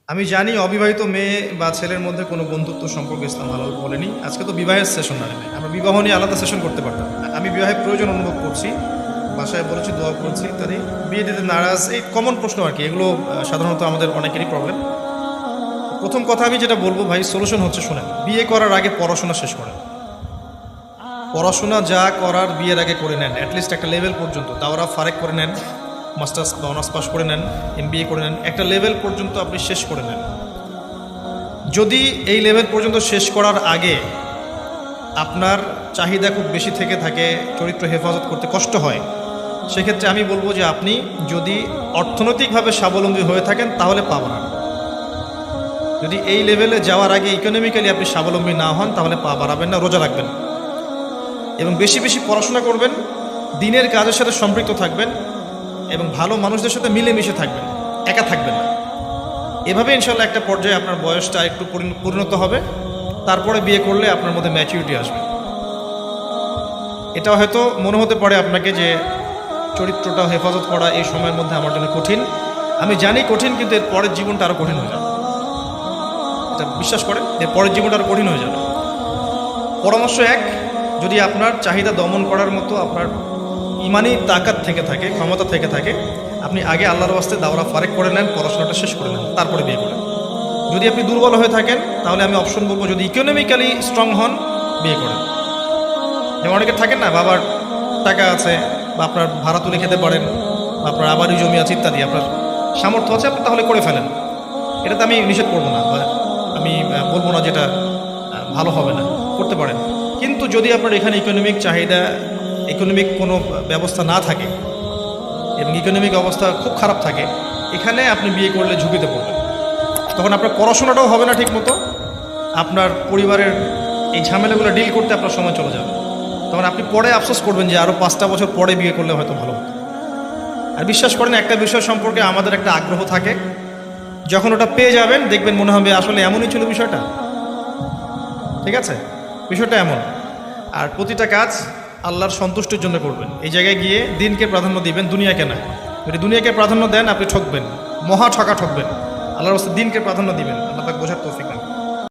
আমি জানি অবিবাহিত মেয়ে বা ছেলের মধ্যে কোনো বন্ধুত্ব সম্পর্ক ইসলাম হালাল বলেনি। আজকে তো বিবাহের সেশন না, আমরা বিবাহ নিয়ে আলাদা সেশন করতে পারতাম। আমি বিবাহের প্রয়োজন অনুভব করছি, বাসায় বলেছি, দোয়া করছি ইত্যাদি। বিয়ে দিতে নারাজ, এই কমন প্রশ্ন আর কি, এগুলো সাধারণত আমাদের অনেকেরই প্রবলেম। প্রথম কথা আমি যেটা বলবো ভাই, সলিউশন হচ্ছে শোনেন, বিয়ে করার আগে পড়াশোনা শেষ করেন। পড়াশোনা যা করার বিয়ের আগে করে নেন, অ্যাটলিস্ট একটা লেভেল পর্যন্ত। তাওরা ফারেক করে নেন, মাস্টার্স বা অনার্স পাস করে নেন, MBA করে নেন, একটা লেভেল পর্যন্ত আপনি শেষ করে নেন। যদি এই লেভেল পর্যন্ত শেষ করার আগে আপনার চাহিদা খুব বেশি থেকে থাকে, চরিত্র হেফাজত করতে কষ্ট হয়, সেক্ষেত্রে আমি বলবো যে আপনি যদি অর্থনৈতিকভাবে স্বাবলম্বী হয়ে থাকেন তাহলে পা বাড়ান। যদি এই লেভেলে যাওয়ার আগে ইকোনমিক্যালি আপনি স্বাবলম্বী না হন তাহলে পা বাড়াবেন না, রোজা রাখবেন এবং বেশি বেশি পড়াশোনা করবেন, দিনের কাজের সাথে সম্পৃক্ত থাকবেন এবং ভালো মানুষদের সাথে মিলেমিশে থাকবেন, একা থাকবেন না। এভাবে ইনশাল্লাহ একটা পর্যায়ে আপনার বয়সটা একটু পরিণত হবে, তারপরে বিয়ে করলে আপনার মধ্যে ম্যাচুরিটি আসবে। এটা হয়তো মনে হতে পারে আপনাকে যে চরিত্রটা হেফাজত করা এই সময়ের মধ্যে আমার জন্য কঠিন। আমি জানি কঠিন, কিন্তু এর পরের জীবনটা আরও কঠিন হয়ে যাবে। এটা বিশ্বাস করেন, এর পরের জীবনটা আরও কঠিন হয়ে যাবে। পরামর্শ এক, যদি আপনার চাহিদা দমন করার মতো আপনার ইমানি তাকাত থেকে থাকে, ক্ষমতা থেকে থাকে, আপনি আগে আল্লাহর ওয়াস্তে দাওরা ফারেক করে নেন, পড়াশোনাটা শেষ করে নেন, তারপরে বিয়ে করেন। যদি আপনি দুর্বল হয়ে থাকেন তাহলে আমি অপশন বলবো, যদি ইকোনমিক্যালি স্ট্রং হন বিয়ে করেন। যেমন অনেকে থাকেন না, বাবার টাকা আছে বা আপনার ভাড়া তুলে খেতে পারেন বা আপনার আবারই জমি আছে ইত্যাদি, আপনার সামর্থ্য আছে, আপনি তাহলে করে ফেলেন। এটাতে আমি নিষেধ করবো না বা আমি বলবো না যেটা ভালো হবে না, করতে পারেন। কিন্তু যদি আপনার এখানে ইকোনমিক চাহিদা, ইকোনমিক কোনো ব্যবস্থা না থাকে এবং ইকোনমিক অবস্থা খুব খারাপ থাকে, এখানে আপনি বিয়ে করলে ঝুঁকিতে পড়বেন। তখন আপনার পড়াশোনাটাও হবে না ঠিক মতো, আপনার পরিবারের এই ঝামেলাগুলো ডিল করতে আপনার সময় চলে যাবে। তখন আপনি পরে আফসোস করবেন যে আরও 5টা বছর পরে বিয়ে করলে হয়তো ভালো হতো। আর বিশ্বাস করেন, একটা বিষয় সম্পর্কে আমাদের একটা আগ্রহ থাকে, যখন ওটা পেয়ে যাবেন দেখবেন মনে হবে আসলে এমনই ছিল বিষয়টা। ঠিক আছে, বিষয়টা এমন। আর প্রতিটা কাজ আল্লাহর সন্তুষ্টির জন্য করবেন। এই জায়গায় গিয়ে দিনকে প্রাধান্য দিবেন, দুনিয়াকে না। যদি দুনিয়াকে প্রাধান্য দেন আপনি ঠকবেন, মহা ঠকবেন। আল্লাহর রাস্তায় দিনকে প্রাধান্য দিবেন। আল্লাহ পাক বোঝার তৌফিক দান করুন।